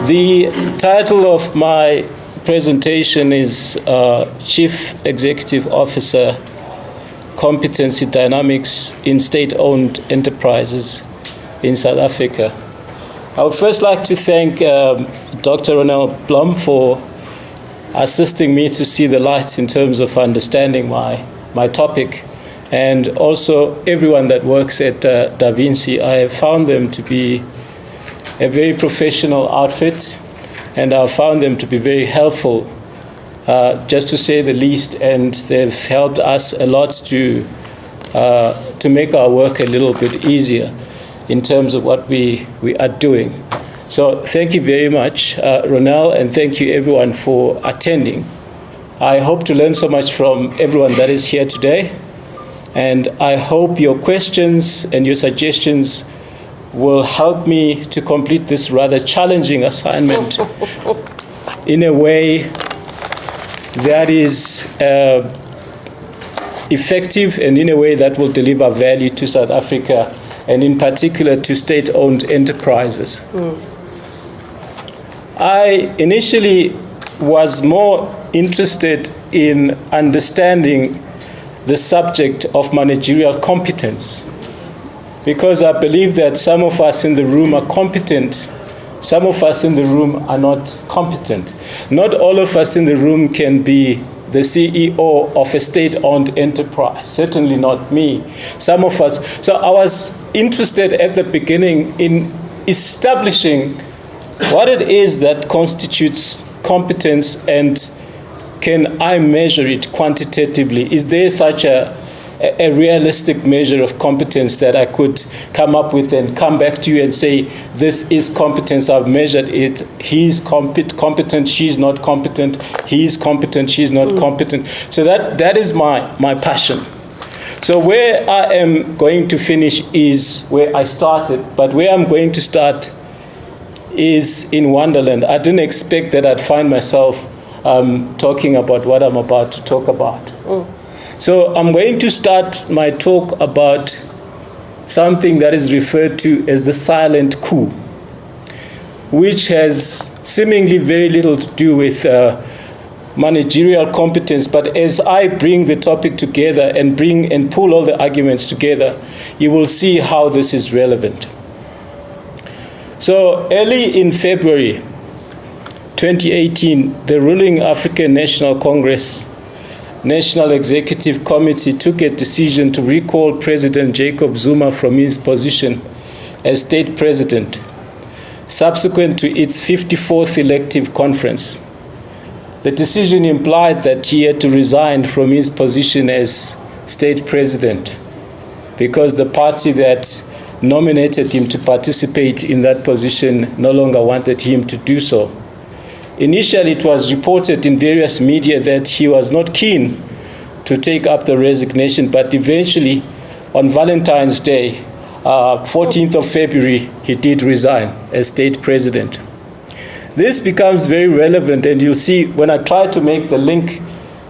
The title of my presentation is Chief Executive Officer, Competency Dynamics in State-Owned Enterprises in South Africa. I would first like to thank Dr. Ronel Blom for assisting me to see the light in terms of understanding my topic, and also everyone that works at Vinci. I have found them to be a very professional outfit, and I've found them to be very helpful, just to say the least, and they've helped us a lot to make our work a little bit easier in terms of what we are doing. So thank you very much, Ronel, and thank you everyone for attending. I hope to learn so much from everyone that is here today, and I hope your questions and your suggestions will help me to complete this rather challenging assignment in a way that is effective and in a way that will deliver value to South Africa, and in particular to state-owned enterprises. I initially was more interested in understanding the subject of managerial competence, because I believe that some of us in the room are competent, some of us in the room are not competent. Not all of us in the room can be the CEO of a state-owned enterprise, certainly not me. Some of us. So I was interested at the beginning in establishing what it is that constitutes competence, and can I measure it quantitatively? Is there such a realistic measure of competence that I could come up with and come back to you and say, this is competence, I've measured it, he's competent, she's not competent, he's competent, she's not competent. So that is my passion. So where I am going to finish is where I started, but where I'm going to start is in Wonderland. I didn't expect that I'd find myself talking about what I'm about to talk about. So I'm going to start my talk about something that is referred to as the Silent Coup, which has seemingly very little to do with managerial competence. But as I bring the topic together and pull all the arguments together, you will see how this is relevant. So early in February 2018, the ruling African National Congress National Executive Committee took a decision to recall President Jacob Zuma from his position as state president, subsequent to its 54th elective conference. The decision implied that he had to resign from his position as state president because the party that nominated him to participate in that position no longer wanted him to do so. Initially, it was reported in various media that he was not keen to take up the resignation, but eventually, on Valentine's Day, 14th of February, he did resign as state president. This becomes very relevant, and you'll see when I try to make the link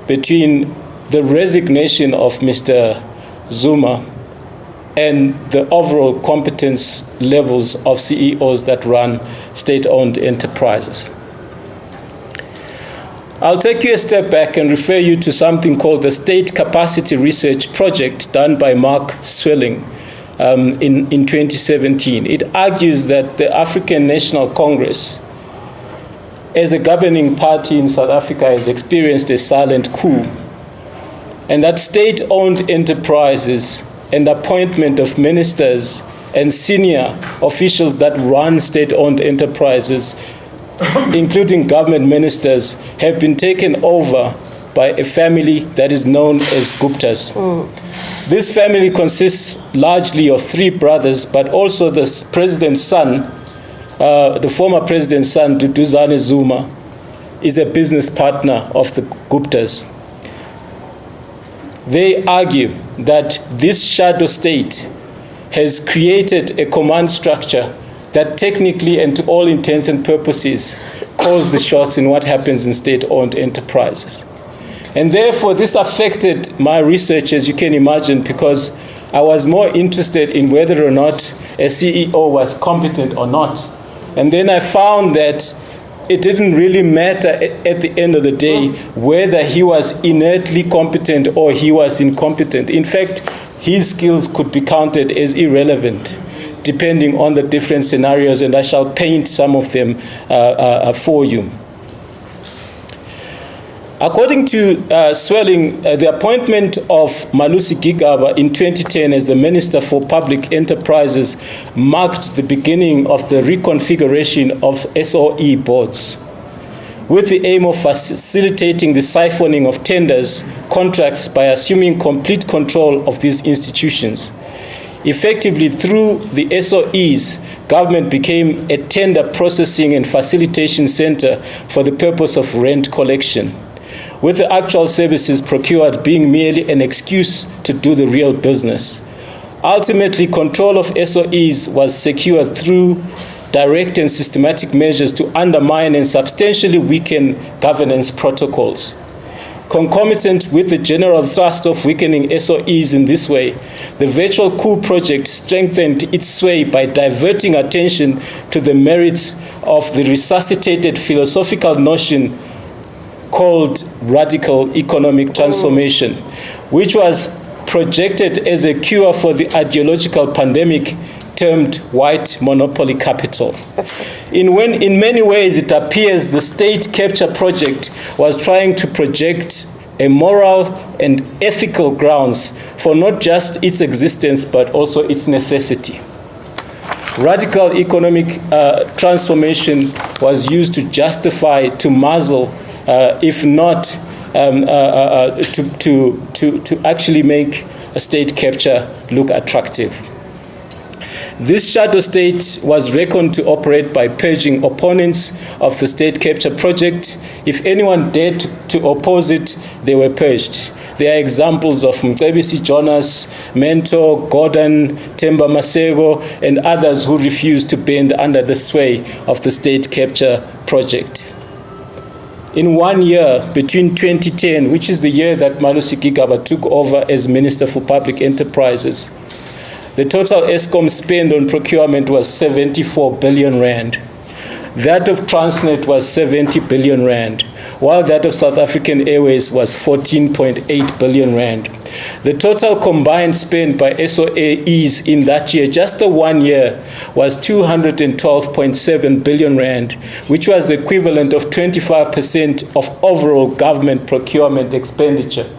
between the resignation of Mr. Zuma and the overall competence levels of CEOs that run state-owned enterprises. I'll take you a step back and refer you to something called the State Capacity Research Project done by Mark Swelling in 2017. It argues that the African National Congress, as a governing party in South Africa, has experienced a silent coup, and that state-owned enterprises and appointment of ministers and senior officials that run state-owned enterprises, including government ministers, have been taken over by a family that is known as Guptas. This family consists largely of three brothers, but also the president's son, the former president's son, Duduzane Zuma, is a business partner of the Guptas. They argue that this shadow state has created a command structure that technically and to all intents and purposes calls the shots in what happens in state-owned enterprises. And therefore, this affected my research, as you can imagine, because I was more interested in whether or not a CEO was competent or not, And then I found that it didn't really matter at the end of the day whether he was inertly competent or he was incompetent. In fact, his skills could be counted as irrelevant depending on the different scenarios, and I shall paint some of them for you. According to Swelling, the appointment of Malusi Gigaba in 2010 as the Minister for Public Enterprises marked the beginning of the reconfiguration of SOE boards, with the aim of facilitating the siphoning of tenders, contracts by assuming complete control of these institutions. Effectively, through the SOEs, government became a tender processing and facilitation center for the purpose of rent collection, with the actual services procured being merely an excuse to do the real business. Ultimately, control of SOEs was secured through direct and systematic measures to undermine and substantially weaken governance protocols. Concomitant with the general thrust of weakening SOEs in this way, the virtual coup project strengthened its sway by diverting attention to the merits of the resuscitated philosophical notion called radical economic transformation, which was projected as a cure for the ideological pandemic termed white monopoly capital. In many ways, it appears the state capture project was trying to project a moral and ethical grounds for not just its existence, but also its necessity. Radical economic transformation was used to justify, to muzzle, if not to actually make a state capture look attractive. This shadow state was reckoned to operate by purging opponents of the state capture project. If anyone dared to oppose it, they were purged. There are examples of Mcebisi Jonas, Mentor, Gordon, Temba Masego, and others who refused to bend under the sway of the state capture project. In 1 year, between 2010, which is the year that Malusi Gigaba took over as Minister for Public Enterprises, the total Eskom spend on procurement was 74 billion rand. That of Transnet was 70 billion rand, while that of South African Airways was 14.8 billion rand. The total combined spend by SOEs in that year, just the 1 year, was 212.7 billion rand, which was the equivalent of 25% of overall government procurement expenditure.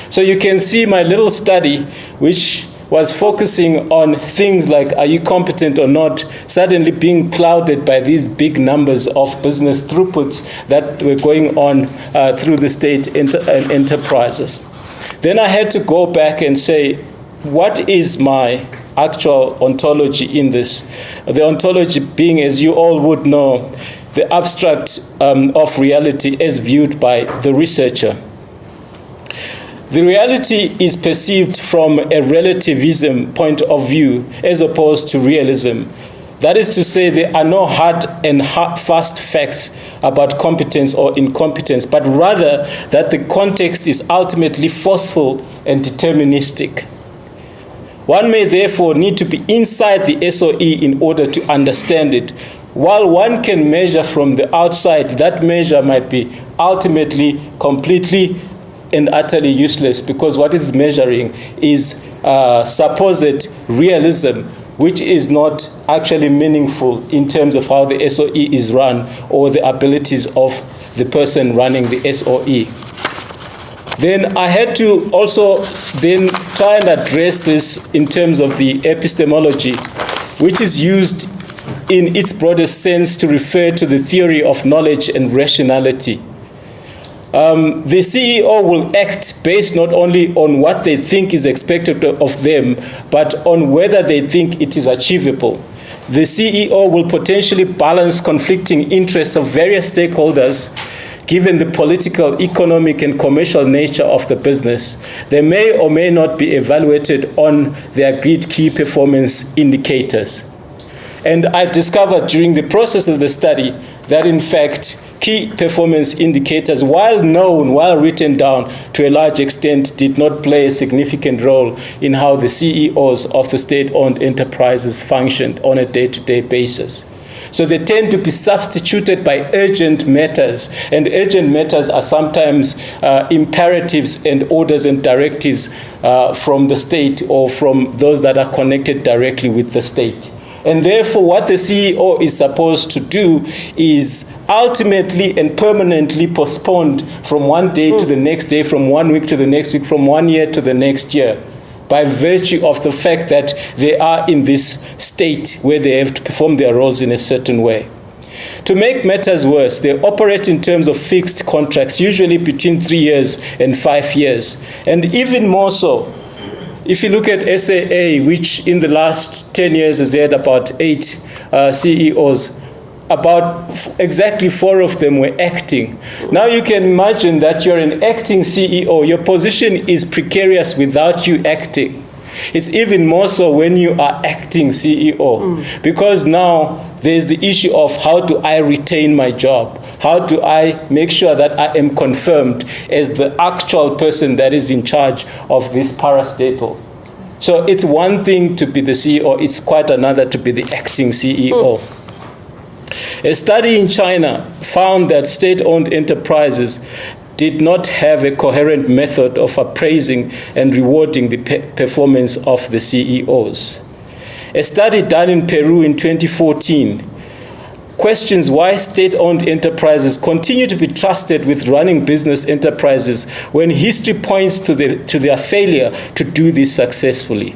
So you can see my little study, which was focusing on things like are you competent or not, suddenly being clouded by these big numbers of business throughputs that were going on through the state enterprises. Then I had to go back and say, what is my actual ontology in this? The ontology being, as you all would know, the abstract of reality as viewed by the researcher. The reality is perceived from a relativism point of view as opposed to realism. That is to say, there are no hard and fast facts about competence or incompetence, but rather that the context is ultimately forceful and deterministic. One may therefore need to be inside the SOE in order to understand it. While one can measure from the outside, that measure might be ultimately completely and utterly useless, because what is measuring is supposed realism, which is not actually meaningful in terms of how the SOE is run or the abilities of the person running the SOE. Then I had to also then try and address this in terms of the epistemology, which is used in its broadest sense to refer to the theory of knowledge and rationality. The CEO will act based not only on what they think is expected of them, but on whether they think it is achievable. The CEO will potentially balance conflicting interests of various stakeholders given the political, economic, and commercial nature of the business. They may or may not be evaluated on the agreed key performance indicators. And I discovered during the process of the study that, in fact, key performance indicators, while known, while written down to a large extent, did not play a significant role in how the CEOs of the state-owned enterprises functioned on a day-to-day basis. So they tend to be substituted by urgent matters. And urgent matters are sometimes imperatives and orders and directives from the state or from those that are connected directly with the state. And therefore, what the CEO is supposed to do is ultimately and permanently postponed from one day to the next day, from 1 week to the next week, from 1 year to the next year, by virtue of the fact that they are in this state where they have to perform their roles in a certain way. To make matters worse, they operate in terms of fixed contracts, usually between 3 years and 5 years. And even more so, if you look at SAA, which in the last 10 years has had about 8 CEOs, about exactly 4 of them were acting. Now you can imagine that you're an acting CEO. Your position is precarious without you acting. It's even more so when you are acting CEO, because now there's the issue of how do I retain my job? How do I make sure that I am confirmed as the actual person that is in charge of this parastatal? So it's one thing to be the CEO, it's quite another to be the acting CEO. A study in China found that state-owned enterprises did not have a coherent method of appraising and rewarding the performance of the CEOs. A study done in Peru in 2014 questions why state-owned enterprises continue to be trusted with running business enterprises when history points to their failure to do this successfully.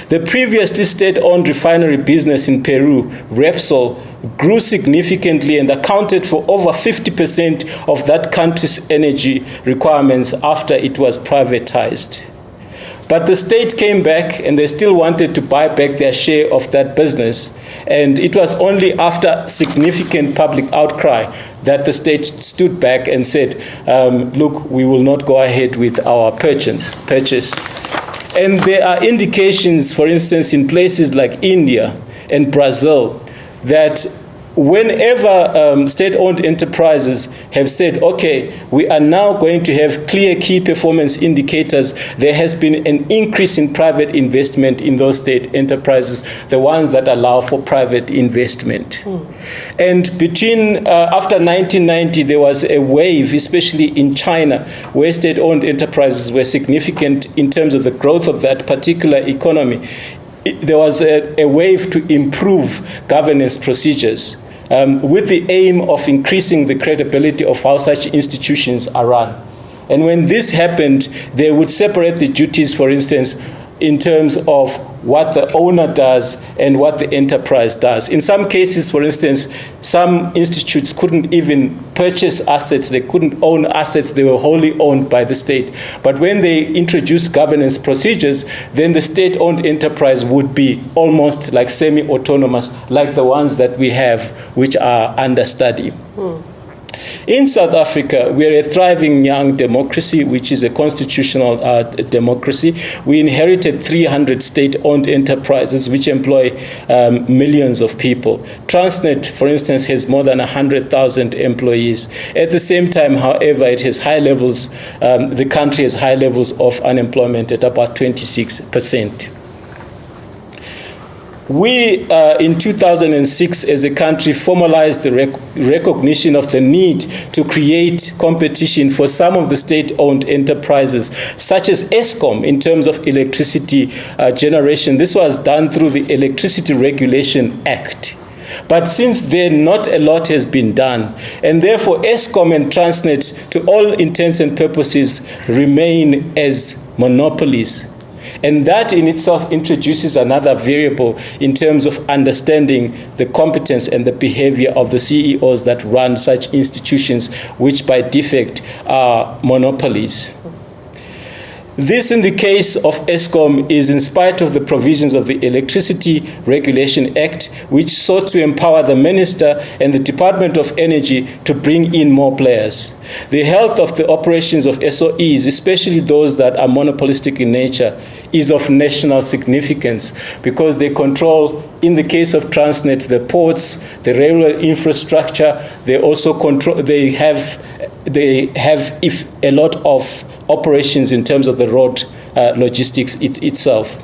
The previously state-owned refinery business in Peru, Repsol, grew significantly and accounted for over 50% of that country's energy requirements after it was privatized. But the state came back and they still wanted to buy back their share of that business. And it was only after significant public outcry that the state stood back and said, look, we will not go ahead with our purchase. And there are indications, for instance, in places like India and Brazil, that whenever state-owned enterprises have said, okay, we are now going to have clear key performance indicators, there has been an increase in private investment in those state enterprises, the ones that allow for private investment. And between, after 1990, there was a wave, especially in China, where state-owned enterprises were significant in terms of the growth of that particular economy. There was a wave to improve governance procedures with the aim of increasing the credibility of how such institutions are run. And when this happened, they would separate the duties, for instance, in terms of what the owner does and what the enterprise does. In some cases, for instance, some institutes couldn't even purchase assets. They couldn't own assets. They were wholly owned by the state. But when they introduced governance procedures, then the state-owned enterprise would be almost like semi-autonomous, like the ones that we have, which are under study. In South Africa, we are a thriving young democracy, which is a constitutional democracy. We inherited 300 state-owned enterprises, which employ millions of people. Transnet, for instance, has more than 100,000 employees. At the same time, however, it has high levels, the country has high levels of unemployment at about 26%. We, in 2006, as a country, formalized the recognition of the need to create competition for some of the state-owned enterprises, such as Eskom, in terms of electricity generation. This was done through the Electricity Regulation Act. But since then, not a lot has been done. And therefore, Eskom and Transnet, to all intents and purposes, remain as monopolies. And that in itself introduces another variable in terms of understanding the competence and the behavior of the CEOs that run such institutions, which by defect are monopolies. This, in the case of Eskom, is in spite of the provisions of the Electricity Regulation Act, which sought to empower the Minister and the Department of Energy to bring in more players. The health of the operations of SOEs, especially those that are monopolistic in nature, is of national significance because they control, in the case of Transnet, the ports, the railway infrastructure. They also control. They have a lot of operations in terms of the road logistics itself.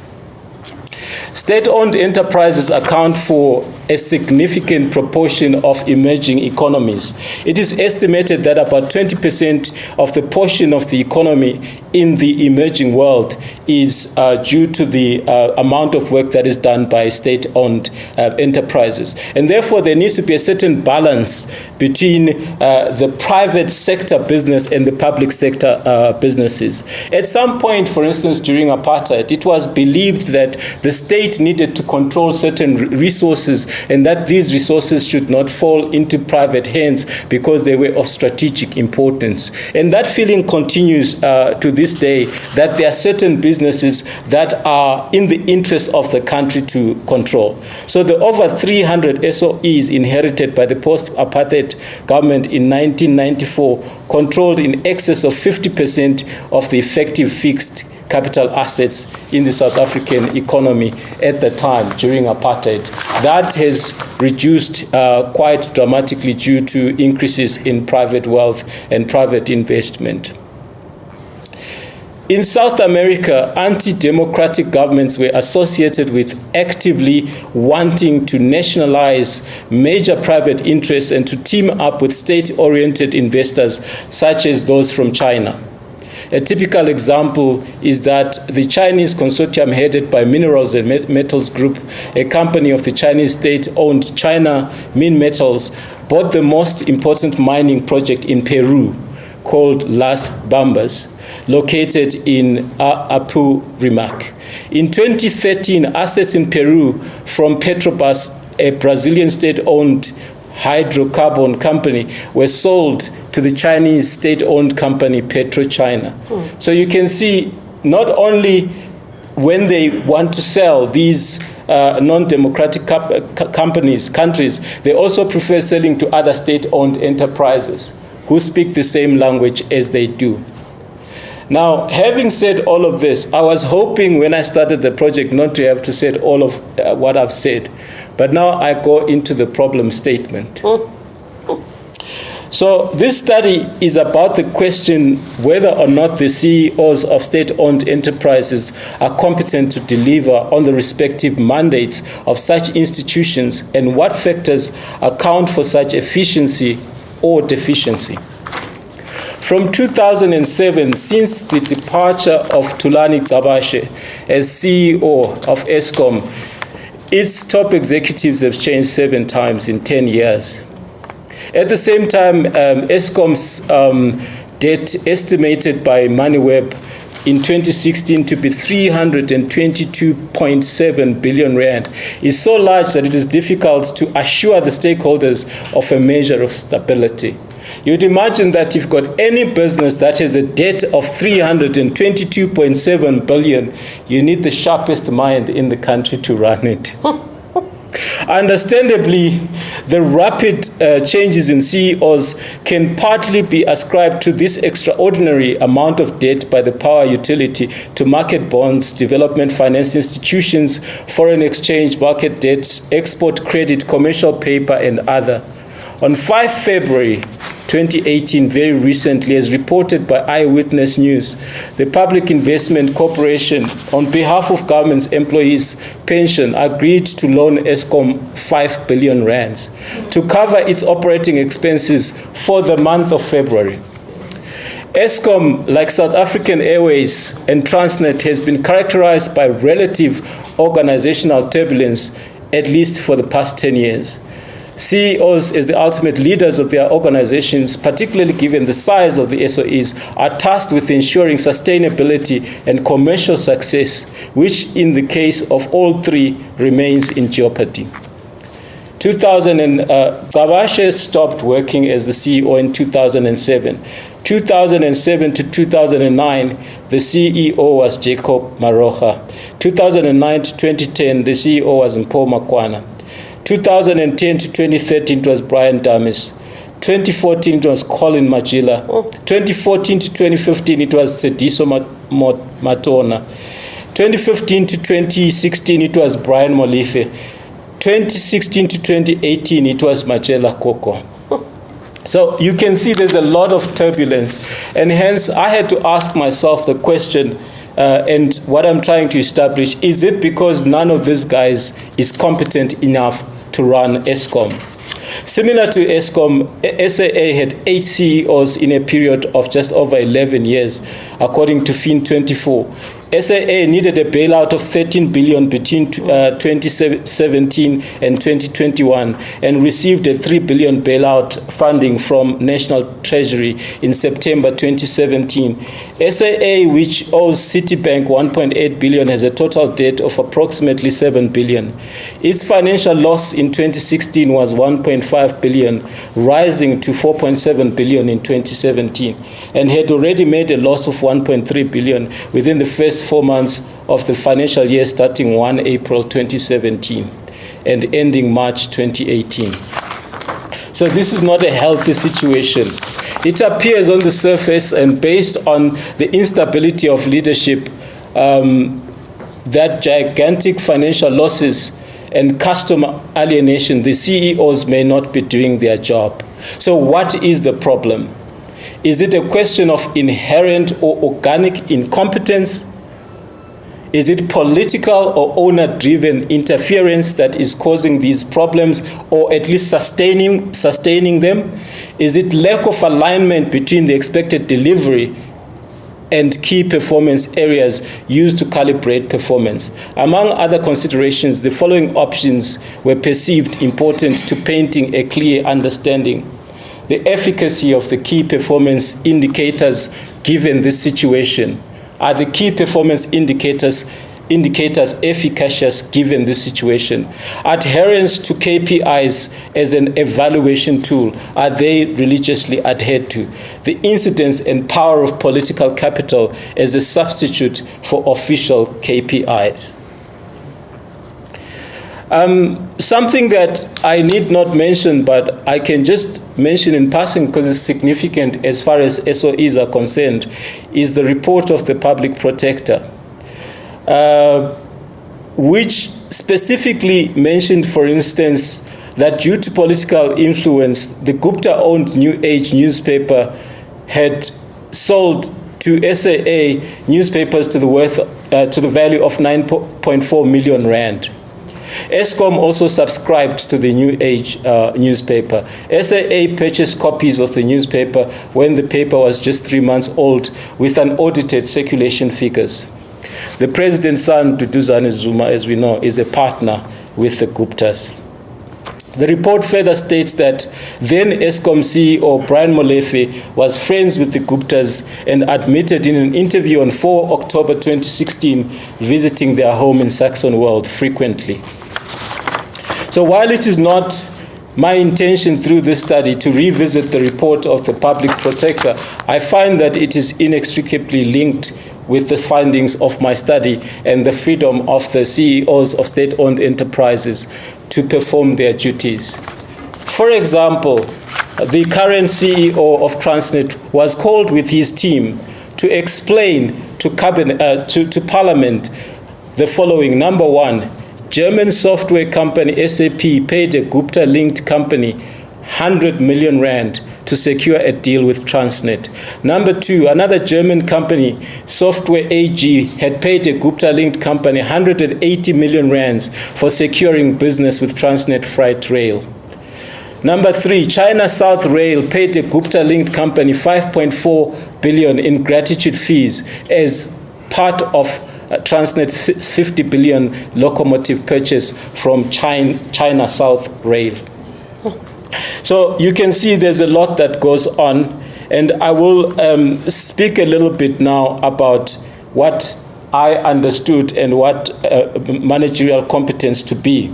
State-owned enterprises account for a significant proportion of emerging economies. It is estimated that about 20% of the portion of the economy in the emerging world is due to the amount of work that is done by state-owned enterprises. And therefore, there needs to be a certain balance between the private sector business and the public sector businesses. At some point, for instance, during apartheid, it was believed that the state needed to control certain resources and that these resources should not fall into private hands because they were of strategic importance. And that feeling continues to this day, that there are certain businesses that are in the interest of the country to control. So the over 300 SOEs inherited by the post-apartheid government in 1994 controlled in excess of 50% of the effective fixed capital assets in the South African economy at the time during apartheid. That has reduced quite dramatically due to increases in private wealth and private investment. In South America, anti-democratic governments were associated with actively wanting to nationalize major private interests and to team up with state-oriented investors such as those from China. A typical example is that the Chinese consortium headed by Minerals and Metals Group, a company of the Chinese state-owned China Minmetals, bought the most important mining project in Peru called Las Bambas, located in Apurímac. In 2013, assets in Peru from Petrobras, a Brazilian state-owned hydrocarbon company, were sold to the Chinese state-owned company PetroChina. So you can see not only when they want to sell these non-democratic countries, they also prefer selling to other state-owned enterprises who speak the same language as they do. Now, having said all of this, I was hoping when I started the project not to have to say all of what I've said. But now I go into the problem statement. So this study is about the question whether or not the CEOs of state-owned enterprises are competent to deliver on the respective mandates of such institutions and what factors account for such efficiency or deficiency. From 2007, since the departure of Thulani Gcabashe as CEO of Eskom, its top executives have changed 7 times in 10 years. At the same time, Eskom's debt estimated by MoneyWeb in 2016 to be 322.7 billion rand is so large that it is difficult to assure the stakeholders of a measure of stability. You'd imagine that if you've got any business that has a debt of 322.7 billion, you need the sharpest mind in the country to run it. Understandably, the rapid changes in CEOs can partly be ascribed to this extraordinary amount of debt by the power utility to market bonds, development finance institutions, foreign exchange market debts, export credit, commercial paper, and other. On 5 February 2018, very recently, as reported by Eyewitness News, the Public Investment Corporation, on behalf of government's employees' pension, agreed to loan Eskom 5 billion rands to cover its operating expenses for the month of February. Eskom, like South African Airways and Transnet, has been characterized by relative organizational turbulence, at least for the past 10 years. CEOs, as the ultimate leaders of their organizations, particularly given the size of the SOEs, are tasked with ensuring sustainability and commercial success, which in the case of all three remains in jeopardy. Gcabashe stopped working as the CEO in 2007. 2007 to 2009, the CEO was Jacob Maroga. 2009 to 2010, the CEO was Mpho Makwana. 2010 to 2013, it was Brian Damis. 2014, it was Colin Majila. 2014 to 2015, it was Sediso Matona. 2015 to 2016, it was Brian Molife. 2016 to 2018, it was Majela Koko. So you can see there's a lot of turbulence. And hence, I had to ask myself the question, And what I'm trying to establish, is it because none of these guys is competent enough to run Eskom? Similar to Eskom, SAA had 8 CEOs in a period of just over 11 years, according to Fin24. SAA needed a bailout of 13 billion between 2017 and 2021 and received a 3 billion bailout funding from National Treasury in September 2017. SAA, which owes Citibank 1.8 billion, has a total debt of approximately 7 billion. Its financial loss in 2016 was 1.5 billion, rising to 4.7 billion in 2017, and had already made a loss of 1.3 billion within the first 4 months of the financial year starting 1 April 2017 and ending March 2018. So this is not a healthy situation. It appears on the surface, and based on the instability of leadership, that gigantic financial losses and customer alienation, the CEOs may not be doing their job. So what is the problem? Is it a question of inherent or organic incompetence? Is it political or owner-driven interference that is causing these problems, or at least sustaining them? Is it lack of alignment between the expected delivery and key performance areas used to calibrate performance? Among other considerations, the following options were perceived important to painting a clear understanding: the efficacy of the key performance indicators given this situation. Are the key performance indicators efficacious given this situation? Adherence to KPIs as an evaluation tool, are they religiously adhered to? The incidence and power of political capital as a substitute for official KPIs. Something that I need not mention, but I can just mention in passing because it's significant as far as SOEs are concerned, is the report of the Public Protector, which specifically mentioned, for instance, that due to political influence, the Gupta-owned New Age newspaper had sold to SAA newspapers to the value of 9.4 million rand. Eskom also subscribed to the New Age newspaper. SAA purchased copies of the newspaper when the paper was just 3 months old with unaudited circulation figures. The president's son, Duduzane Zuma, as we know, is a partner with the Guptas. The report further states that then Eskom CEO Brian Molefe was friends with the Guptas and admitted in an interview on 4 October 2016 visiting their home in Saxonwold frequently. So while it is not my intention through this study to revisit the report of the Public Protector, I find that it is inextricably linked with the findings of my study and the freedom of the CEOs of state-owned enterprises to perform their duties. For example, the current CEO of Transnet was called with his team to explain to Parliament the following. Number one, German software company SAP paid a Gupta-linked company 100 million rand to secure a deal with Transnet. Number two, another German company, Software AG, had paid a Gupta-linked company 180 million rands for securing business with Transnet Freight Rail. Number three, China South Rail paid a Gupta-linked company 5.4 billion in gratitude fees as part of Transnet's 50 billion locomotive purchase from China South Rail. So you can see there's a lot that goes on, and I will speak a little bit now about what I understood and what managerial competence to be.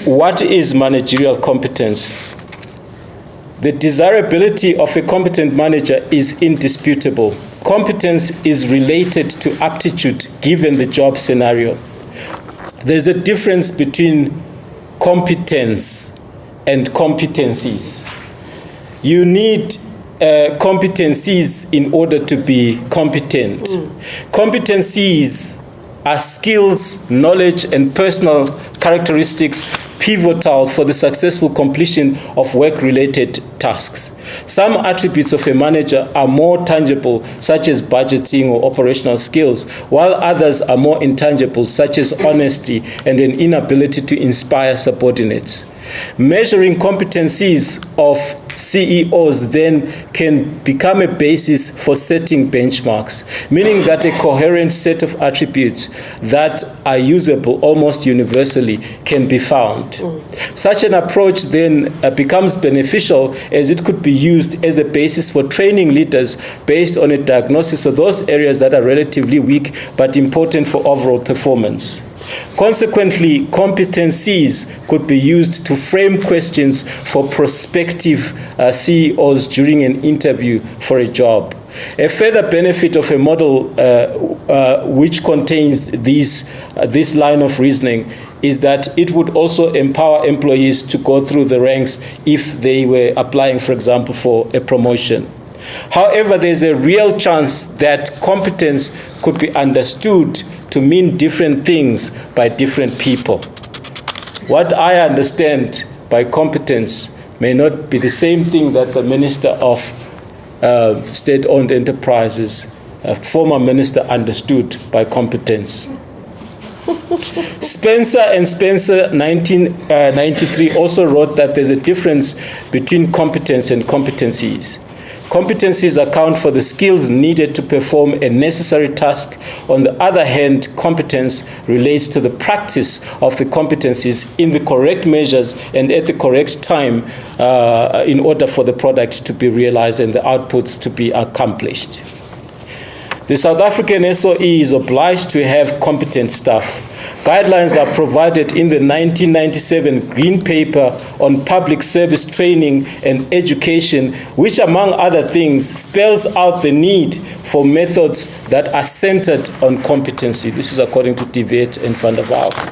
What is managerial competence? The desirability of a competent manager is indisputable. Competence is related to aptitude given the job scenario. There's a difference between competence and competencies. You need competencies in order to be competent. Competencies are skills, knowledge, and personal characteristics pivotal for the successful completion of work-related tasks. Some attributes of a manager are more tangible, such as budgeting or operational skills, while others are more intangible, such as honesty and an inability to inspire subordinates. Measuring competencies of CEOs then can become a basis for setting benchmarks, meaning that a coherent set of attributes that are usable almost universally can be found. Such an approach then becomes beneficial, as it could be used as a basis for training leaders based on a diagnosis of those areas that are relatively weak but important for overall performance. Consequently, competencies could be used to frame questions for prospective CEOs during an interview for a job. A further benefit of a model which contains this line of reasoning is that it would also empower employees to go through the ranks if they were applying, for example, for a promotion. However, there's a real chance that competence could be understood to mean different things by different people. What I understand by competence may not be the same thing that the Minister of State-Owned Enterprises, former minister, understood by competence. Spencer and Spencer, 1993, also wrote that there's a difference between competence and competencies. Competencies account for the skills needed to perform a necessary task. On the other hand, competence relates to the practice of the competencies in the correct measures and at the correct time in order for the product to be realized and the outputs to be accomplished. The South African SOE is obliged to have competent staff. Guidelines are provided in the 1997 Green Paper on Public Service Training and Education, which, among other things, spells out the need for methods that are centered on competency. This is according to De Wet and van der Walt.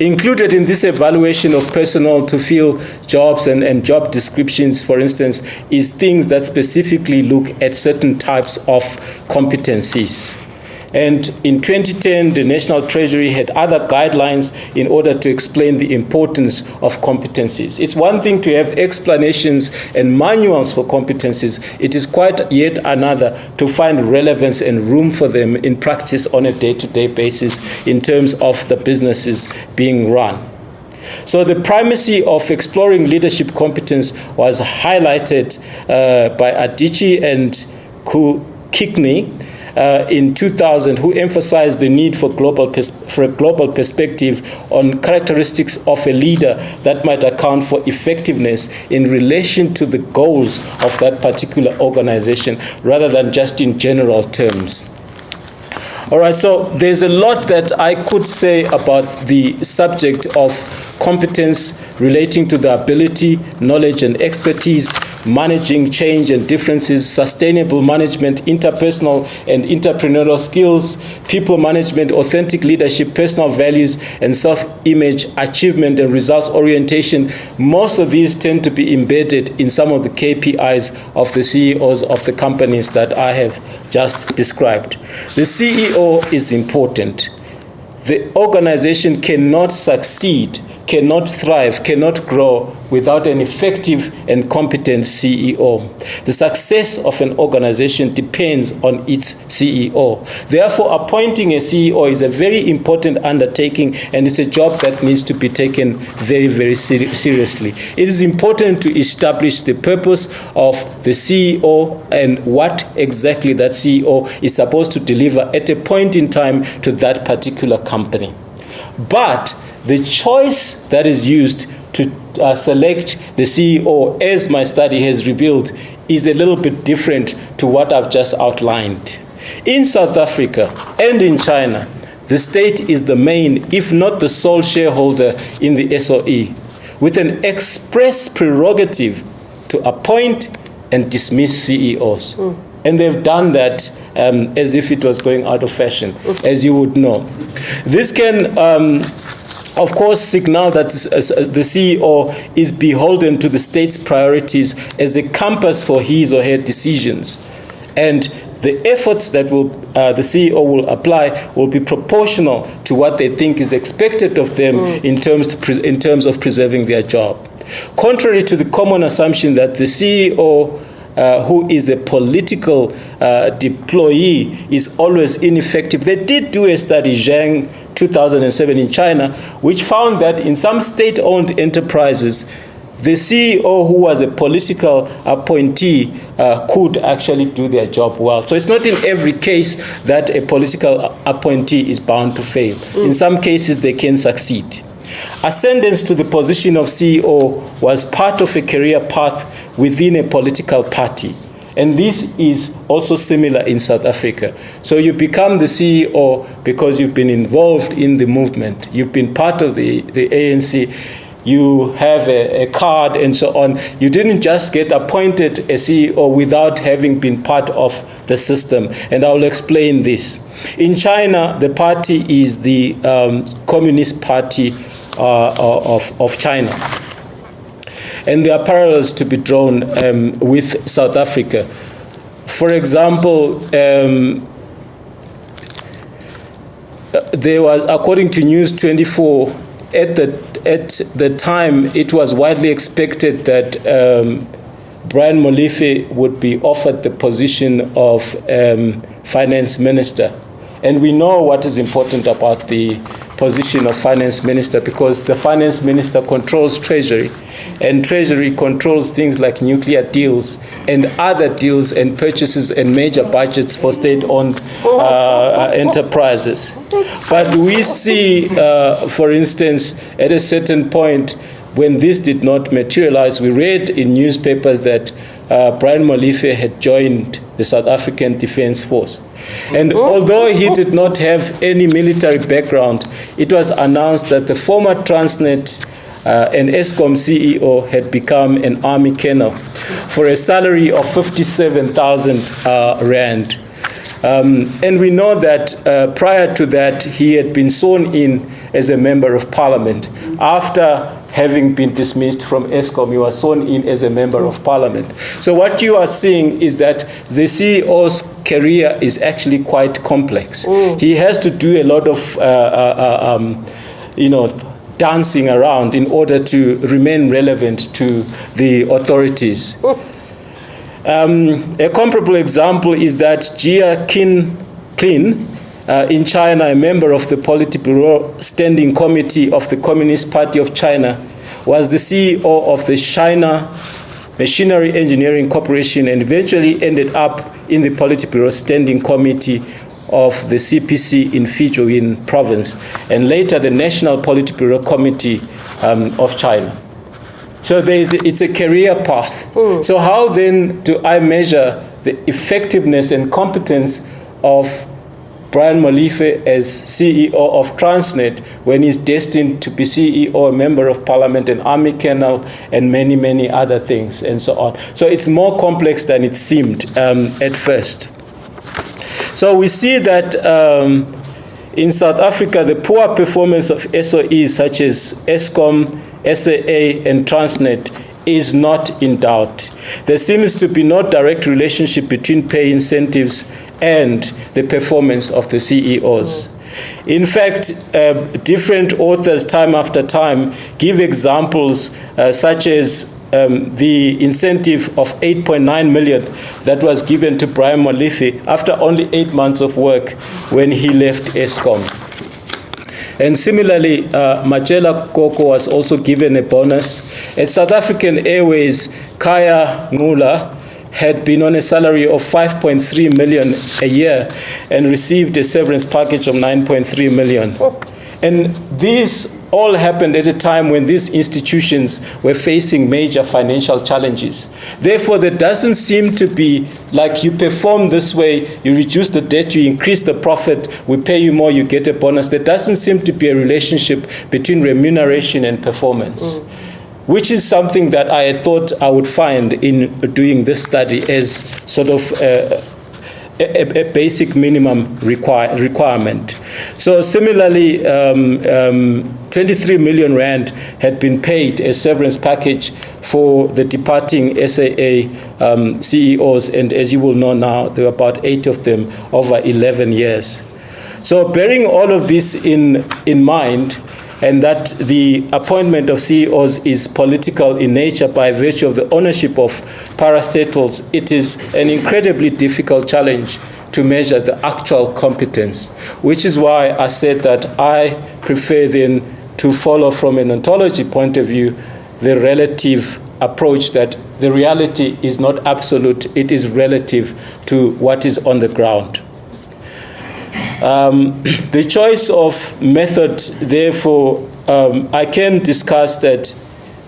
Included in this evaluation of personnel to fill jobs and job descriptions, for instance, is things that specifically look at certain types of competencies. And in 2010, the National Treasury had other guidelines in order to explain the importance of competencies. It's one thing to have explanations and manuals for competencies. It is quite yet another to find relevance and room for them in practice on a day-to-day basis in terms of the businesses being run. So the primacy of exploring leadership competence was highlighted by Adichie and Kikney in 2000, who emphasized the need for a global perspective on characteristics of a leader that might account for effectiveness in relation to the goals of that particular organization, rather than just in general terms. All right, so there's a lot that I could say about the subject of competence relating to the ability, knowledge, and expertise, managing change and differences, sustainable management, interpersonal and entrepreneurial skills, people management, authentic leadership, personal values, and self-image, achievement, and results orientation. Most of these tend to be embedded in some of the KPIs of the CEOs of the companies that I have just described. The CEO is important. The organization cannot succeed, cannot thrive, cannot grow without an effective and competent CEO. The success of an organization depends on its CEO. Therefore, appointing a CEO is a very important undertaking, and it's a job that needs to be taken very, very seriously. It is important to establish the purpose of the CEO and what exactly that CEO is supposed to deliver at a point in time to that particular company. But the choice that is used to select the CEO, as my study has revealed, is a little bit different to what I've just outlined. In South Africa and in China, the state is the main, if not the sole shareholder in the SOE, with an express prerogative to appoint and dismiss CEOs. And they've done that as if it was going out of fashion, as you would know. This can of course, signal that the CEO is beholden to the state's priorities as a compass for his or her decisions. And the efforts that the CEO will apply will be proportional to what they think is expected of them in terms of preserving their job. Contrary to the common assumption that the CEO who is a political deployee is always ineffective. They did do a study, Zhang 2007 in China, which found that in some state-owned enterprises, the CEO who was a political appointee could actually do their job well. So it's not in every case that a political appointee is bound to fail. In some cases, they can succeed. Ascendance to the position of CEO was part of a career path within a political party. And this is also similar in South Africa. So you become the CEO because you've been involved in the movement. You've been part of the ANC. You have a card and so on. You didn't just get appointed a CEO without having been part of the system. And I will explain this. In China, the party is the Communist Party of China. And there are parallels to be drawn with South Africa. For example, there was, according to News 24, at the time, it was widely expected that Brian Molefe would be offered the position of finance minister. And we know what is important about the position of finance minister because the finance minister controls treasury, and treasury controls things like nuclear deals and other deals and purchases and major budgets for state-owned enterprises. But we see, for instance, at a certain point when this did not materialize, we read in newspapers that Brian Molefe had joined the South African Defence Force. And although he did not have any military background, it was announced that the former Transnet and Eskom CEO had become an army colonel for a salary of 57,000 rand. And we know that prior to that, he had been sworn in as a member of parliament. After having been dismissed from Eskom, he was sworn in as a member of parliament. So what you are seeing is that the CEO's career is actually quite complex. He has to do a lot of, dancing around in order to remain relevant to the authorities. A comparable example is that Jia Qin, in China, a member of the Politburo Standing Committee of the Communist Party of China, was the CEO of the China Machinery Engineering Corporation and eventually ended up in the Politburo Standing Committee of the CPC in Fujian province, and later the National Politburo Committee of China. So it's a career path. So how then do I measure the effectiveness and competence of Brian Molefe as CEO of Transnet when he's destined to be CEO, a member of parliament, an army colonel, and many, many other things, and so on. So it's more complex than it seemed at first. So we see that in South Africa, the poor performance of SOEs such as Eskom, SAA, and Transnet is not in doubt. There seems to be no direct relationship between pay incentives and the performance of the CEOs. In fact, different authors time after time give examples such as the incentive of 8.9 million that was given to Brian Molefe after only 8 months of work when he left Eskom. And similarly, Majela Koko was also given a bonus. At South African Airways, Kaya Ngula had been on a salary of 5.3 million a year and received a severance package of 9.3 million. And these all happened at a time when these institutions were facing major financial challenges. Therefore, there doesn't seem to be like you perform this way, you reduce the debt, you increase the profit, we pay you more, you get a bonus. There doesn't seem to be a relationship between remuneration and performance, which is something that I had thought I would find in doing this study as sort of a basic minimum requirement. So similarly, 23 million rand had been paid as severance package for the departing SAA CEOs, and as you will know now, there were about 8 of them over 11 years. So bearing all of this in mind, and that the appointment of CEOs is political in nature by virtue of the ownership of parastatals, it is an incredibly difficult challenge to measure the actual competence, which is why I said that I prefer then to follow from an ontology point of view the relative approach, that the reality is not absolute, it is relative to what is on the ground. The choice of method, therefore, I can discuss that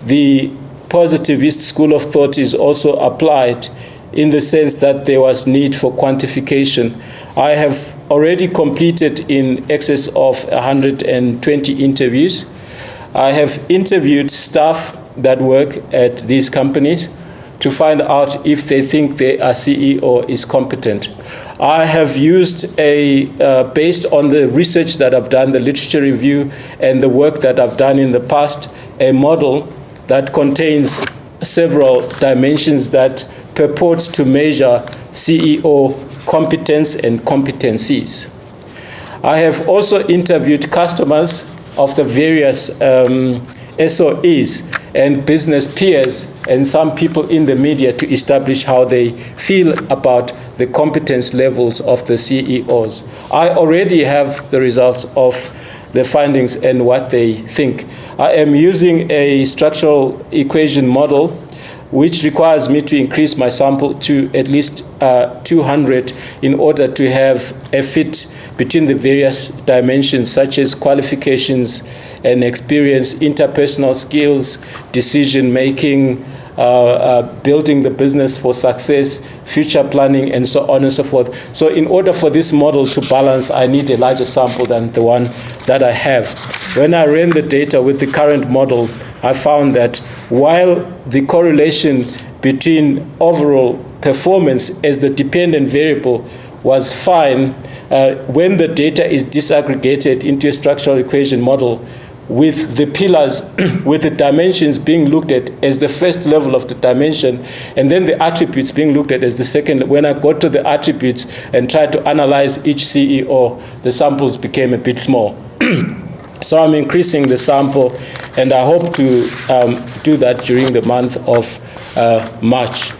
the positivist school of thought is also applied in the sense that there was need for quantification. I have already completed in excess of 120 interviews. I have interviewed staff that work at these companies to find out if they think their CEO is competent. I have used based on the research that I've done, the literature review, and the work that I've done in the past, a model that contains several dimensions that purports to measure CEO competence and competencies. I have also interviewed customers of the various SOEs and business peers and some people in the media to establish how they feel about the competence levels of the CEOs. I already have the results of the findings and what they think. I am using a structural equation model which requires me to increase my sample to at least 200 in order to have a fit between the various dimensions such as qualifications and experience, interpersonal skills, decision-making, building the business for success, future planning, and so on and so forth. So in order for this model to balance, I need a larger sample than the one that I have. When I ran the data with the current model, I found that while the correlation between overall performance as the dependent variable was fine, when the data is disaggregated into a structural equation model, with the pillars, with the dimensions being looked at as the first level of the dimension, and then the attributes being looked at as the second. When I got to the attributes and tried to analyze each CEO, the samples became a bit small. So I'm increasing the sample, and I hope to do that during the month of March.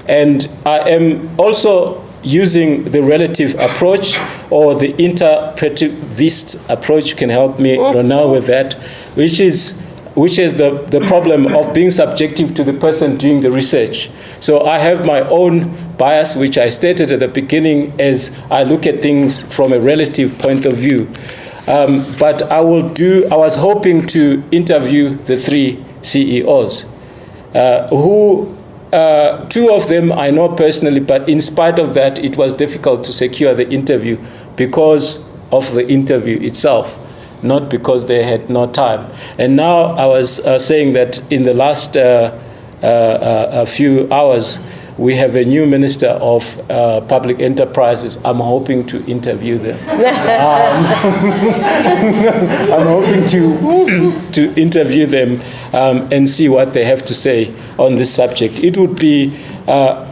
And I am also using the relative approach or the interpretivist approach. You can help me, Ronald, with that, which is the problem of being subjective to the person doing the research. So I have my own bias, which I stated at the beginning, as I look at things from a relative point of view. But I was hoping to interview the 3 CEOs, who 2 of them I know personally, but in spite of that, it was difficult to secure the interview because of the interview itself, not because they had no time. And now I was saying that in the last a few hours, we have a new Minister of Public Enterprises. I'm hoping to interview them. I'm hoping to interview them and see what they have to say on this subject. It would be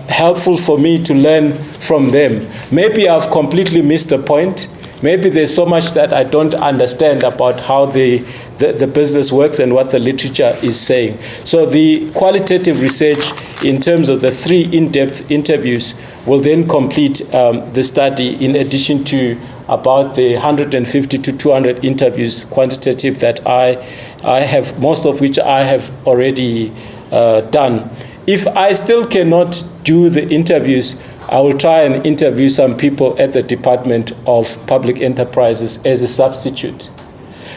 helpful for me to learn from them. Maybe I've completely missed the point. Maybe there's so much that I don't understand about how the business works and what the literature is saying. So the qualitative research in terms of the 3 in-depth interviews will then complete the study, in addition to about the 150 to 200 interviews quantitative that I have, most of which I have already done. If I still cannot do the interviews, I will try and interview some people at the Department of Public Enterprises as a substitute.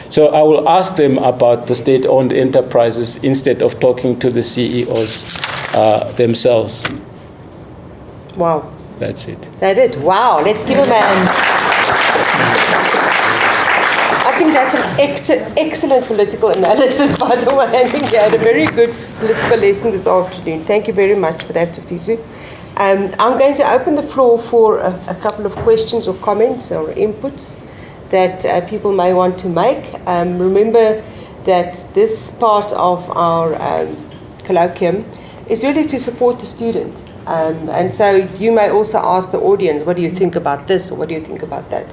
So I will ask them about the state-owned enterprises instead of talking to the CEOs themselves. Wow. That's it. That's it. Wow. Let's give him a hand. I think that's an excellent political analysis, by the way. I think you had a very good political lesson this afternoon. Thank you very much for that, Tafiso. I'm going to open the floor for a couple of questions or comments or inputs that people may want to make. Remember, that this part of our colloquium is really to support the student. And so you may also ask the audience, what do you think about this, or what do you think about that?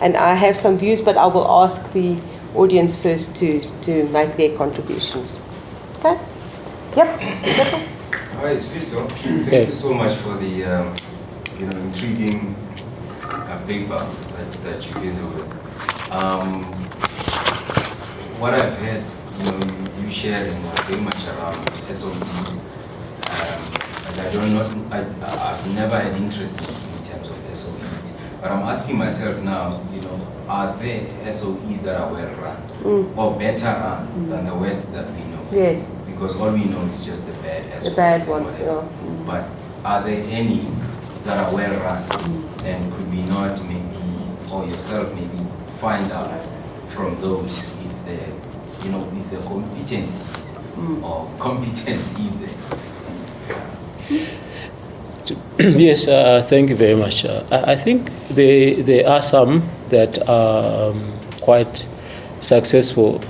And I have some views, but I will ask the audience first to make their contributions. Okay? Yep. Hi, it's Fiso. Thank you so much for the intriguing paper that you visit with. What I've heard, you shared and very much around SOEs. I've never had interest in terms of SOEs, but I'm asking myself now, are there SOEs that are well run or better run than the West that we know? Yes. Because all we know is just the bad SOEs. The bad ones, yeah. But are there any that are well run, and could we not maybe, or yourself maybe, find out from those if the competencies or competence is there? Yes, thank you very much. I think there are some that are quite successful.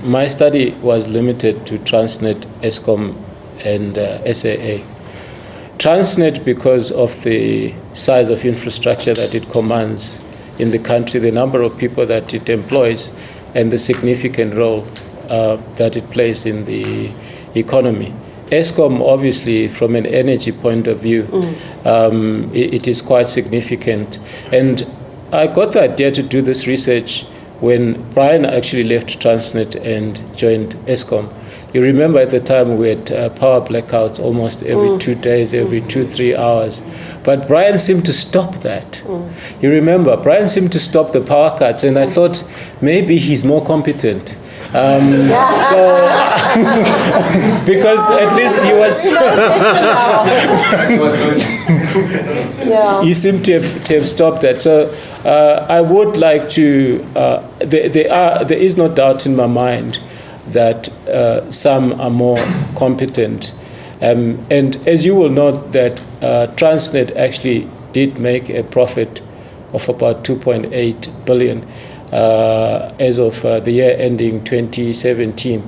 My study was limited to Transnet, Eskom, and SAA. Transnet, because of the size of infrastructure that it commands in the country, the number of people that it employs, and the significant role that it plays in the economy. Eskom, obviously, from an energy point of view, it is quite significant. And I got the idea to do this research when Brian actually left Transnet and joined Eskom. You remember at the time we had power blackouts almost every 2 days, every 2-3 hours. But Brian seemed to stop that. You remember, Brian seemed to stop the power cuts, and I thought maybe he's more competent. Because at least he was. He seemed to have stopped that. So I would like to. There is no doubt in my mind that some are more competent, and as you will note that Transnet actually did make a profit of about 2.8 billion. As of the year ending 2017.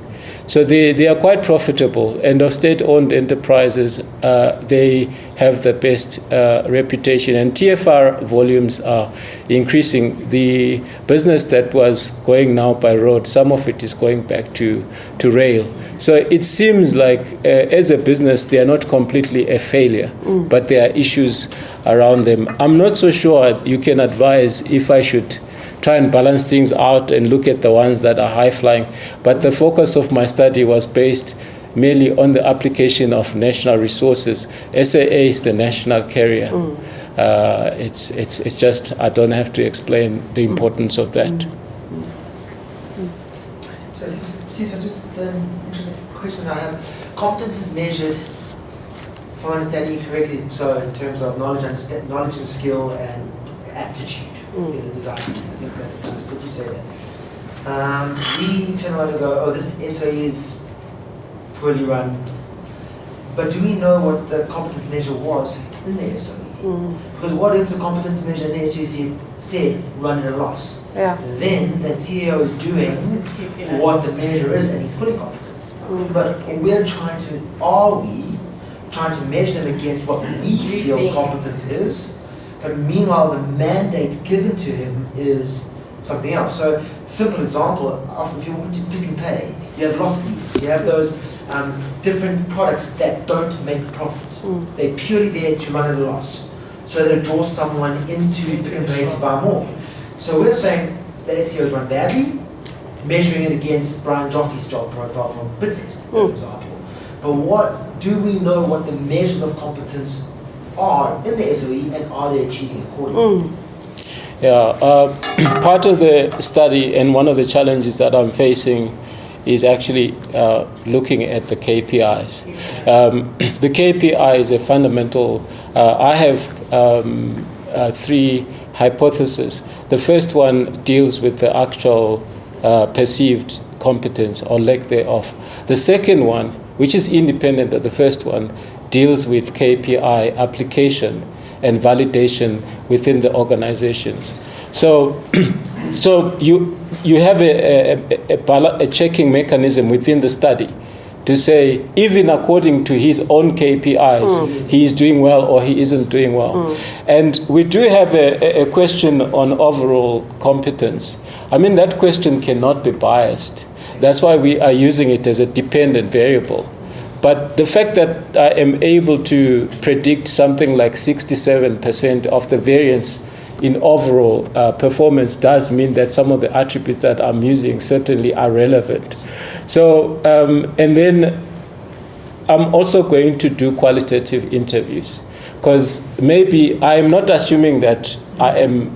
So they are quite profitable, and of state-owned enterprises, they have the best reputation, and TFR volumes are increasing. The business that was going now by road, some of it is going back to rail. So it seems like as a business, they are not completely a failure, but there are issues around them. I'm not so sure you can advise if I should try and balance things out and look at the ones that are high-flying. But the focus of my study was based merely on the application of national resources. SAA is the national carrier. It's just, I don't have to explain the importance of that. So just an interesting question I have. Competence is measured, if I'm understanding you correctly, so in terms of knowledge and skill and aptitude. Design. I think that I understood you say that. We turn around and go, this SOE is poorly run. But do we know what the competence measure was in the SOE? Because what if the competence measure in the SOE said run at a loss? Yeah. Then that CEO is doing what the measure is, and he's fully competent. But are we trying to measure them against what we feel competence is? But meanwhile, the mandate given to him is something else. So, simple example, if you want to pick and pay, you have loss leaders. You have those different products that don't make profit. They're purely there to run at a loss, so that it draws someone into pick and pay to buy more. So we're saying that SEOs run badly, measuring it against Brian Joffe's job profile from Bitfest, for example. But what do we know what the measures of competence are in the SOE, and are they achieving accordingly? Part of the study and one of the challenges that I'm facing is actually looking at the KPIs. The KPI is a fundamental. I have 3 hypotheses. The first one deals with the actual perceived competence or lack thereof. The second one, which is independent of the first one, deals with KPI application and validation within the organizations. So, so you have a checking mechanism within the study to say, even according to his own KPIs, he is doing well or he isn't doing well. And we do have a question on overall competence. I mean, that question cannot be biased. That's why we are using it as a dependent variable. But the fact that I am able to predict something like 67% of the variance in overall performance does mean that some of the attributes that I'm using certainly are relevant. So, and then I'm also going to do qualitative interviews, because maybe I'm not assuming that I am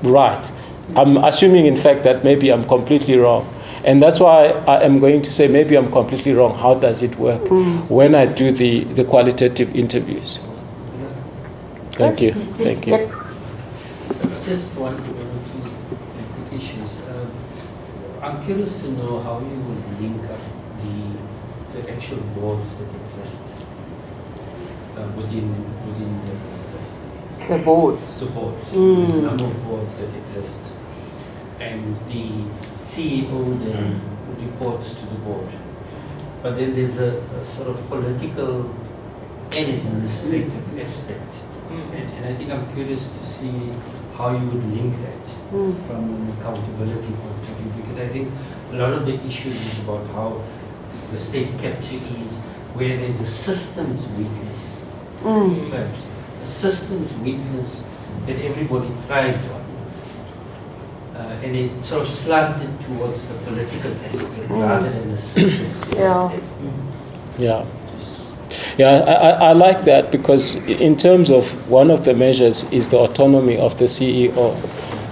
right. I'm assuming, in fact, that maybe I'm completely wrong. And that's why I am going to say maybe I'm completely wrong. How does it work when I do the qualitative interviews? Thank you. Thank you. Just one or two quick issues. I'm curious to know how you would link up the actual boards that exist within The boards. the boards, the number of boards that exist, and the CEO then reports to the board. But then there's a sort of political and administrative aspect. And I think I'm curious to see how you would link that from an accountability point of view, because I think a lot of the issues is about how the state capture is, where there's a systems weakness, perhaps a systems weakness that everybody thrived on. And it sort of slanted towards the political aspect rather than the systems. Yeah. Yeah, I like that, because in terms of one of the measures is the autonomy of the CEO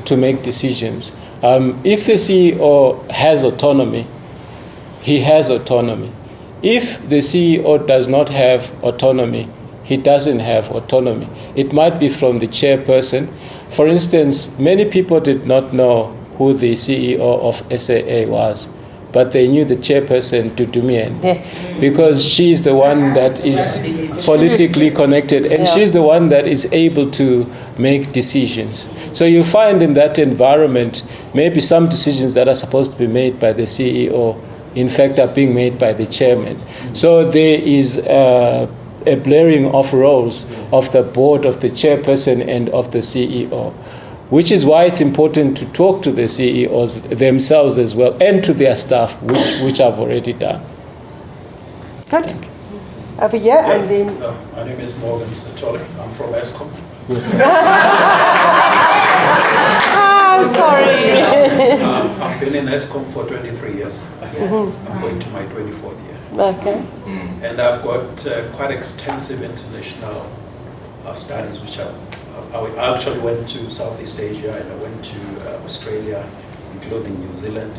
to make decisions. If the CEO has autonomy, he has autonomy. If the CEO does not have autonomy, he doesn't have autonomy. It might be from the chairperson. For instance, many people did not know who the CEO of SAA was, but they knew the chairperson, Dudumien, Yes. because she's the one that is politically connected, and she's the one that is able to make decisions. So you'll find in that environment, maybe some decisions that are supposed to be made by the CEO, in fact, are being made by the chairman. So there is a blurring of roles of the board, of the chairperson, and of the CEO, which is why it's important to talk to the CEOs themselves as well, and to their staff, which I've already done. Good. Over here, and then... My name is Morgan Satoli. I'm from ESCOM. I'm sorry. I've been in ESCOM for 23 years. I'm going to my 24th year. Okay. And I've got quite extensive international studies, which I actually went to Southeast Asia, and I went to Australia, including New Zealand,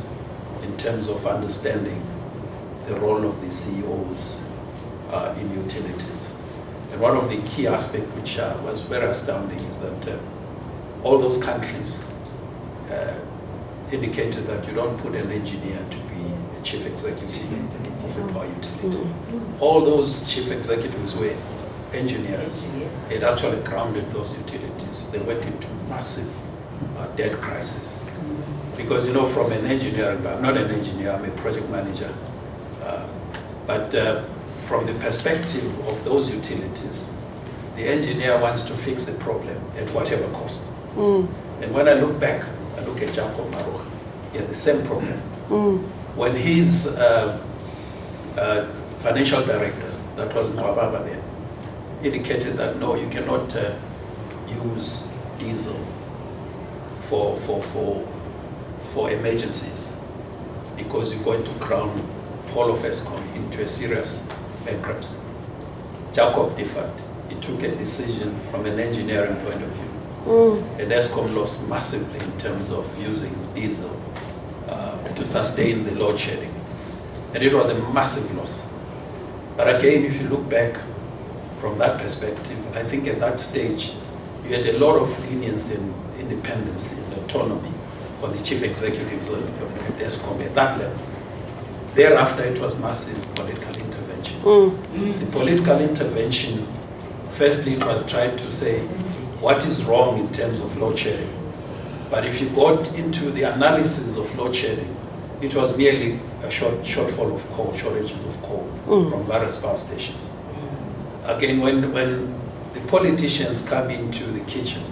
in terms of understanding the role of the CEOs in utilities. And one of the key aspects which was very astounding is that all those countries indicated that you don't put an engineer to be a chief executive of a power utility. All those chief executives were engineers. It actually grounded those utilities. They went into massive debt crisis. Because, you know, from an engineering, I'm not an engineer, I'm a project manager. But from the perspective of those utilities, the engineer wants to fix the problem at whatever cost. And when I look back, I look at Jacob Maroha, he had the same problem. When his financial director, that was Mwababa then, indicated that no, you cannot use diesel for emergencies, because you're going to ground whole of ESCOM into a serious bankruptcy. Jacob differed. He took a decision from an engineering point of view. And ESCOM lost massively in terms of using diesel to sustain the load shedding. And it was a massive loss. But again, if you look back from that perspective, I think at that stage, you had a lot of leniency and independence and autonomy for the chief executives of ESCOM at that level. Thereafter, it was massive political intervention. The political intervention, firstly, it was tried to say what is wrong in terms of load shedding. But if you got into the analysis of load shedding, it was merely a shortfall of coal, shortages of coal from various power stations. Again, when the politicians come into the kitchen,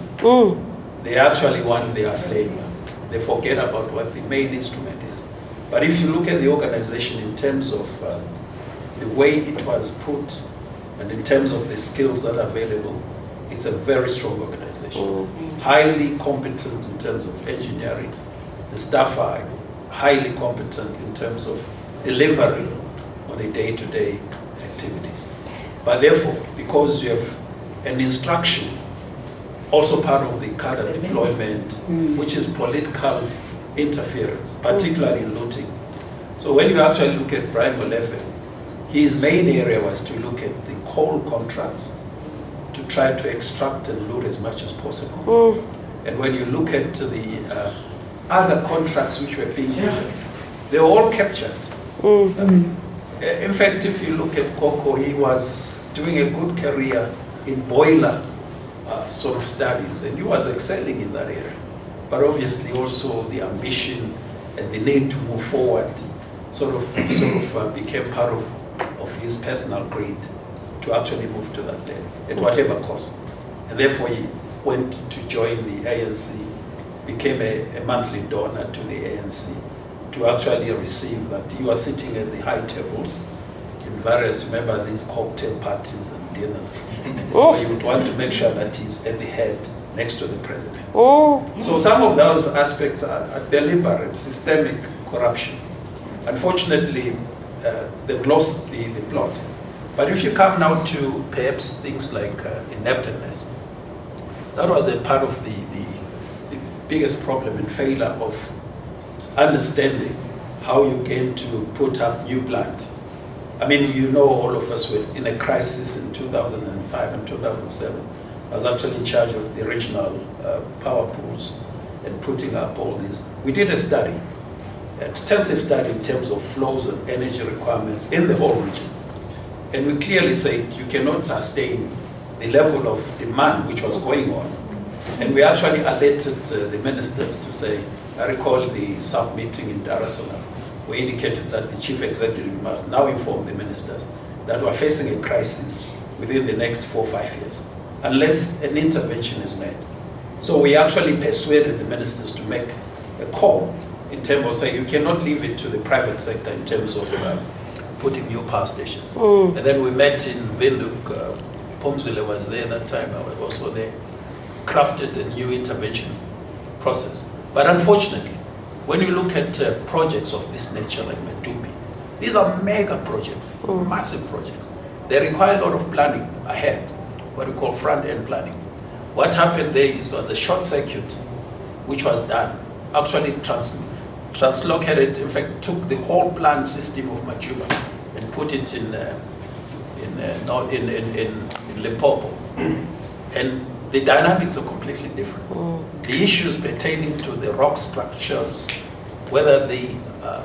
they actually want their flavor. They forget about what the main instrument is. But if you look at the organization in terms of the way it was put and in terms of the skills that are available, it's a very strong organization. Highly competent in terms of engineering. The staff are highly competent in terms of delivery on a day-to-day activities. But therefore, because you have an instruction, also part of the cadre deployment, which is political interference, particularly in looting. So when you actually look at Brian Molefe, his main area was to look at the coal contracts to try to extract and loot as much as possible. And when you look at the other contracts which were being given, they were all captured. In fact, if you look at Coco, he was doing a good career in boiler sort of studies, and he was excelling in that area. But obviously also the ambition and the need to move forward sort of became part of his personal greed to actually move to that level at whatever cost. And therefore he went to join the ANC, became a monthly donor to the ANC to actually receive that. He was sitting at the high tables in various, remember these cocktail parties and dinners. So you would want to make sure that he's at the head next to the president. So some of those aspects are deliberate, systemic corruption. Unfortunately, they've lost the plot. But if you come now to perhaps things like ineptness, that was a part of the biggest problem and failure of understanding how you came to put up new plant. I mean, you know, all of us were in a crisis in 2005 and 2007. I was actually in charge of the regional power pools and putting up all these. We did a study, an extensive study in terms of flows and energy requirements in the whole region. And we clearly said you cannot sustain the level of demand which was going on. And we actually alerted the ministers to say, I recall the sub-meeting in Dar es Salaam, we indicated that the chief executive must now inform the ministers that we're facing a crisis within the next 4 or 5 years, unless an intervention is made. So we actually persuaded the ministers to make a call in terms of saying you cannot leave it to the private sector in terms of putting new power stations. And then we met in Windhoek, Pomzile was there that time, I was also there, crafted a new intervention process. But unfortunately, when you look at projects of this nature like Medupi, these are mega projects, massive projects. They require a lot of planning ahead, what we call front-end planning. What happened there was a short circuit, which was done, actually translocated, in fact, took the whole plant system of Majuba and put it in Limpopo. And the dynamics are completely different. The issues pertaining to the rock structures, whether the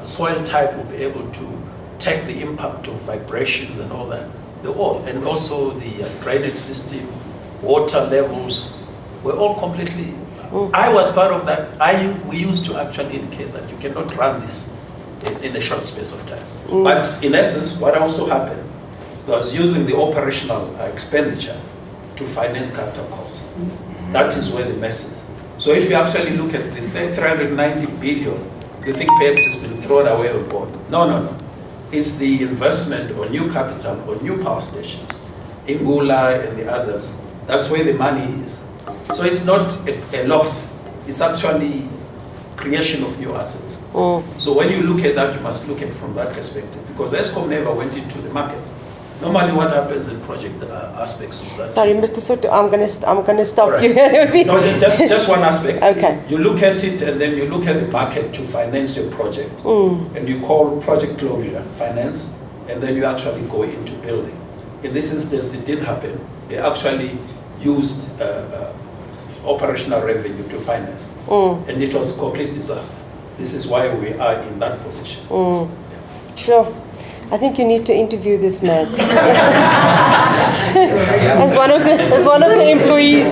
soil type will be able to take the impact of vibrations and all that, and also the drainage system, water levels, were all completely. I was part of that. We used to actually indicate that you cannot run this in a short space of time. But in essence, what also happened was using the operational expenditure to finance capital costs. That is where the mess is. So if you actually look at the 390 billion, you think perhaps it's been thrown away on board. No. It's the investment or new capital or new power stations, Ingula and the others. That's where the money is. So it's not a loss. It's actually creation of new assets. So when you look at that, you must look at it from that perspective, because ESCOM never went into the market. Normally what happens in project aspects is that... Sorry, Mr. Soto, I'm gonna stop right. you. No, just one aspect. Okay. You look at it and then you look at the market to finance your project. And you call project closure finance, and then you actually go into building. In this instance, it did happen. They actually used operational revenue to finance. And it was a complete disaster. This is why we are in that position. Sure. I think you need to interview this man as one of the employees.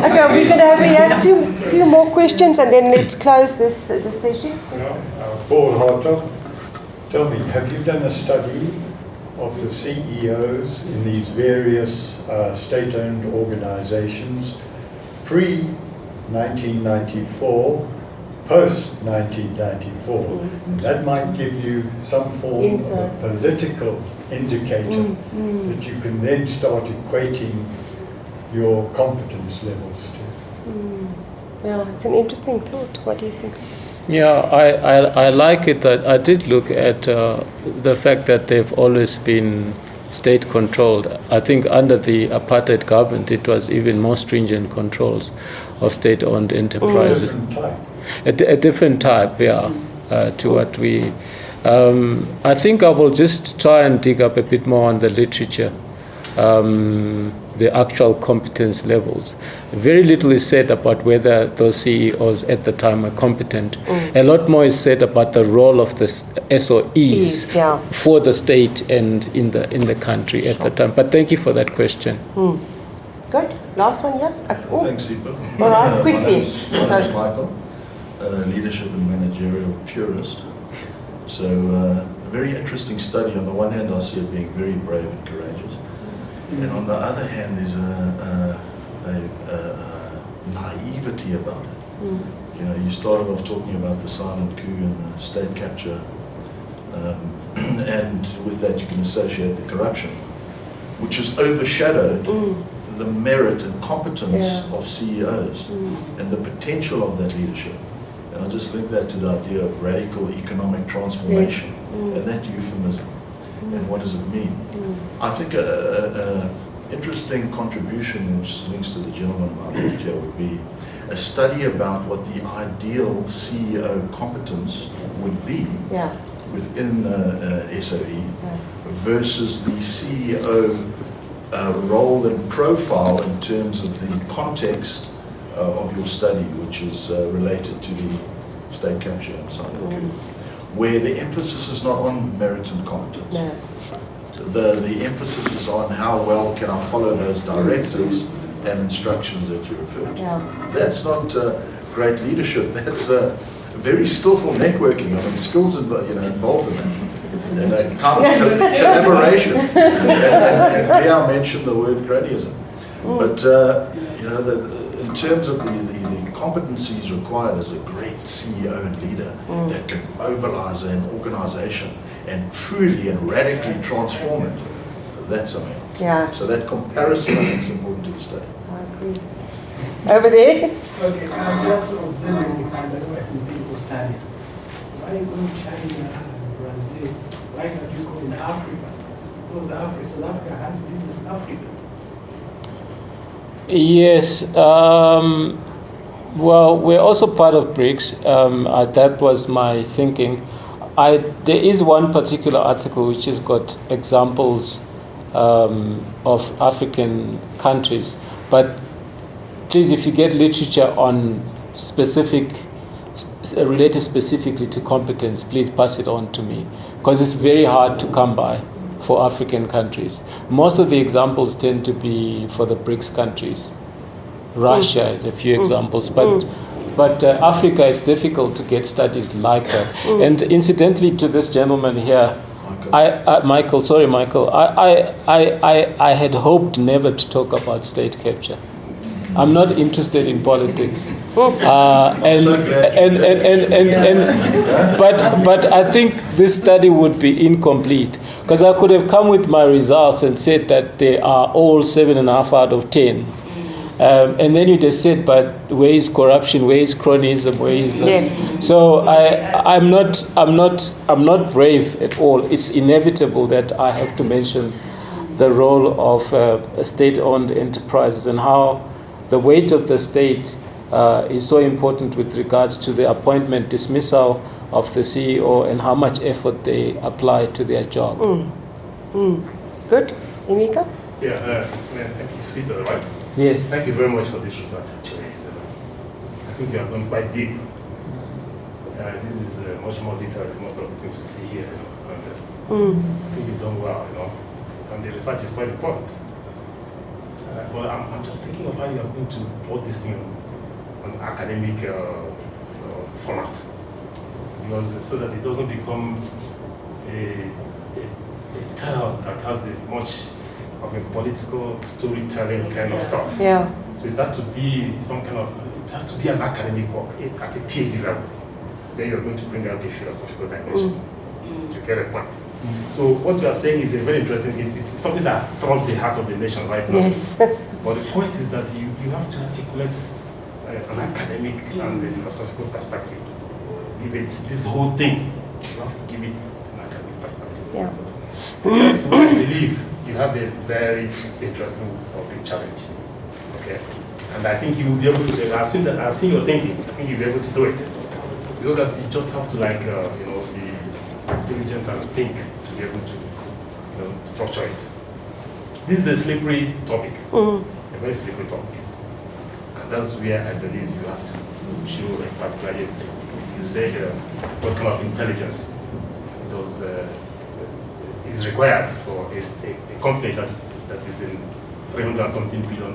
Okay, we have two more questions and then let's close this session. Paul Hartog, tell me, have you done a study of the CEOs in these various state-owned organizations pre-1994, post-1994? That might give you some form of political indicator that you can then start equating your competence levels to. Yeah, it's an interesting thought. What do you think? Yeah, I like it. I did look at the fact that they've always been state-controlled. I think under the apartheid government, it was even more stringent controls of state-owned enterprises. A different type, yeah, to what we... I think I will just try and dig up a bit more on the literature, the actual competence levels. Very little is said about whether those CEOs at the time were competent. A lot more is said about the role of the SOEs for the state and in the country at the time. But thank you for that question. Good. Last one, yeah? Thanks, Deepa. All right, quickly. My name's Michael, leadership and managerial purist. So a very interesting study. On the one hand, I see it being very brave and courageous. And on the other hand, there's a naivety about it. You know, you started off talking about the silent coup and the state capture, and with that you can associate the corruption, which has overshadowed the merit and competence of CEOs and the potential of that leadership. And I just link that to the idea of radical economic transformation and that euphemism. And what does it mean? I think an interesting contribution, which links to the gentleman on my left here, would be a study about what the ideal CEO competence would be within SOE versus the CEO role and profile in terms of the context of your study, which is related to the state capture and silent coup, where the emphasis is not on merit and competence. No. The emphasis is on how well can I follow those directives and instructions that you refer to. That's not great leadership. That's very skillful networking. I mean, skills involved in that. And collaboration. and Pierre mentioned the word cronyism. But you know, in terms of the competencies required as a great CEO and leader that can mobilize an organization and truly and radically transform it, that's something else. So that comparison, I think, is important to the study. I agree. Over there? Okay, I'm just observing the kind of people studies. Why go to China and Brazil? Why can't you go in Africa? Because South Africa has business in Africa. Yes. Well, we're also part of BRICS. That was my thinking. There is one particular article which has got examples of African countries, but please, if you get literature on related specifically to competence, please pass it on to me, because it's very hard to come by for African countries. Most of the examples tend to be for the BRICS countries. Russia is a few examples, but Africa is difficult to get studies like that. And incidentally, to this gentleman here, Michael, I had hoped never to talk about state capture. I'm not interested in politics, but I think this study would be incomplete, because I could have come with my results and said that they are all 7.5 out of 10. And then you just said, but where is corruption? Where is cronyism? Where is this? Yes. So I'm not brave at all. It's inevitable that I have to mention the role of state-owned enterprises and how the weight of the state is so important with regards to the appointment, dismissal of the CEO, and how much effort they apply to their job. Good. Emeka? Yeah, thank you, Switzer, right? Yes. Thank you very much for this research, actually. So, I think you have gone quite deep. This is much more detailed than most of the things we see here. And, I think you've done well, and the research is quite important. But I'm just thinking of how you are going to plot this thing on academic format, because so that it doesn't become a tale that has much of a political storytelling kind of stuff. Yeah. So it has to be it has to be an academic work at a PhD level. Then you're going to bring out the philosophical dimension. You get a point. So what you are saying is a very interesting. It's something that trumps the heart of the nation right now. Yes. But the point is that you have to articulate an academic and a philosophical perspective. Give it this whole thing. You have to give it an academic perspective. Yeah. That's why I believe you have a very interesting or big challenge. Okay, and I think you will be able to. I've seen your thinking. I think you'll be able to do it. So that you just have to be diligent and think to be able to structure it. This is a slippery topic, a very slippery topic, and that's where I believe you have to show particularly. You said what kind of intelligence is required for a company that is in 300 and something billion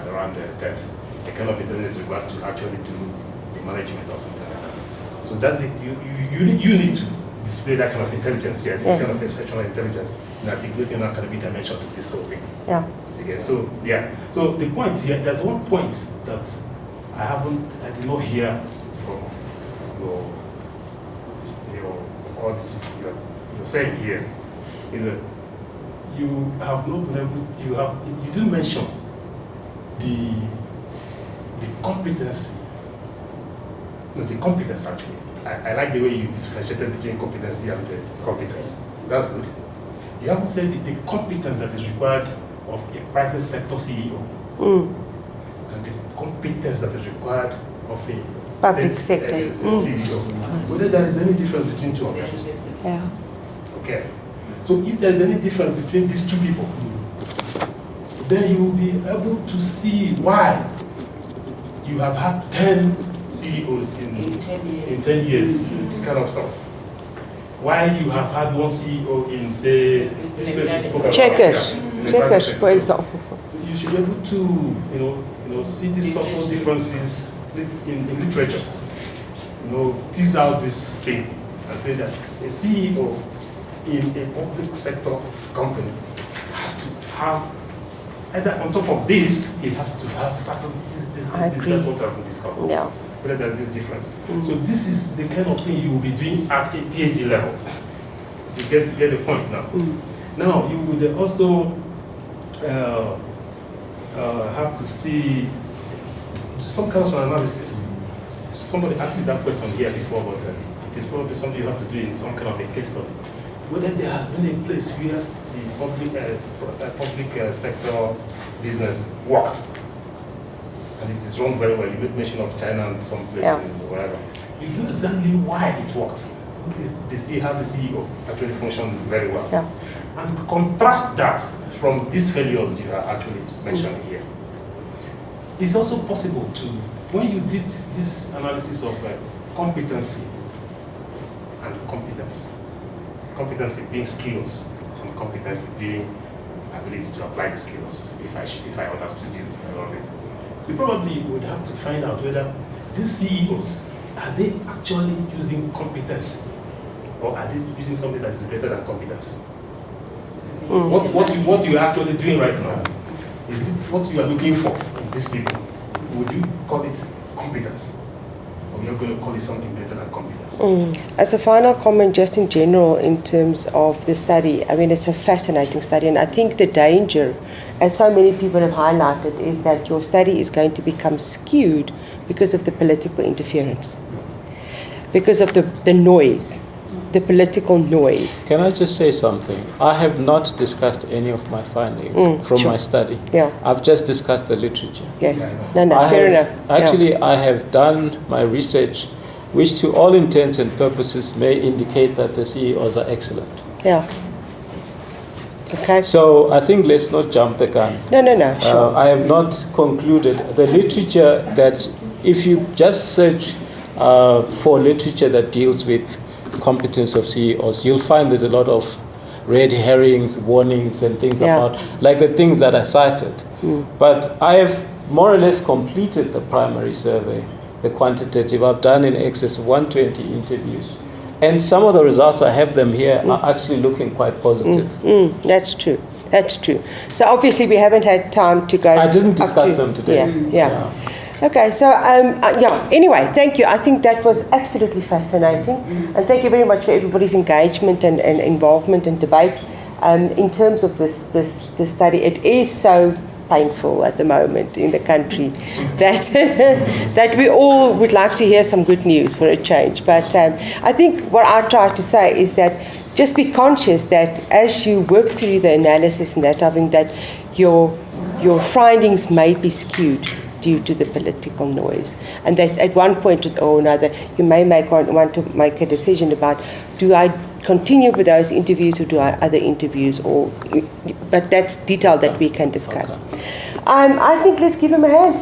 around debt. The kind of intelligence requires to actually do the management or something like that. So that's it. You need to display that kind of intelligence here, this kind of exceptional intelligence in articulating an academic dimension to this whole thing. Yeah. Okay, so the point here, there's one point that I did not hear from you're saying here, is that you have not been able, you didn't mention the competency. No, the competence actually. I like the way you differentiated between competency and the competence. That's good. You haven't said the competence that is required of a private sector CEO and the competence that is required of a public sector CEO. Whether there is any difference between two of them. Yeah. Okay. So if there is any difference between these two people, then you will be able to see why you have had 10 CEOs in 10 years, this kind of stuff. Why you have had one CEO in, say, this place you spoke about. Checkers, for example. So you should be able to, see these subtle differences in literature. Tease out this thing and say that a CEO in a public sector company has to have, either on top of this, it has to have certain this. That's what I've been discovering. Yeah. Whether there's this difference. So this is the kind of thing you will be doing at a PhD level. You get the point now. Now you would also have to see some kind of analysis. Somebody asked me that question here before, but it is probably something you have to do in some kind of a case study. Whether there has been a place where the public sector business worked, and it is run very well. You made mention of China and some place in wherever. You know exactly why it worked. They see how the CEO actually functioned very well. Yeah. And contrast that from these failures you are actually mentioning here. It's also possible to, when you did this analysis of competency and competence, competency being skills and competency being ability to apply the skills, if I understood you a little bit. We probably would have to find out whether these CEOs, are they actually using competence, or are they using something that is greater than competence? What you are actually doing right now, is it what you are looking for in these people? Would you call it competence, or you're going to call it something greater than competence? As a final comment, just in general, in terms of the study, I mean, it's a fascinating study, and I think the danger, as so many people have highlighted, is that your study is going to become skewed because of the political interference, because of the noise, the political noise. Can I just say something? I have not discussed any of my findings from my study. Yeah. I've just discussed the literature. Yes. No, fair enough. Actually, I have done my research, which to all intents and purposes may indicate that the CEOs are excellent. Yeah. Okay. So I think let's not jump the gun. No, sure. I have not concluded. The literature that, if you just search for literature that deals with competence of CEOs, you'll find there's a lot of red herrings, warnings, and things about, like the things that I cited. But I have more or less completed the primary survey, the quantitative. I've done in excess of 120 interviews. And some of the results, I have them here, are actually looking quite positive. That's true. That's true. So obviously we haven't had time to go. I didn't discuss them today. Yeah. Okay, so anyway, thank you. I think that was absolutely fascinating. And thank you very much for everybody's engagement and involvement and debate. In terms of this study, it is so painful at the moment in the country that that we all would like to hear some good news for a change. But I think what I try to say is that just be conscious that as you work through the analysis and that, I think that your findings may be skewed due to the political noise, and that at one point or another you may want to make a decision about, do I continue with those interviews or do I other interviews, but that's detail that we can discuss. I think let's give him a hand.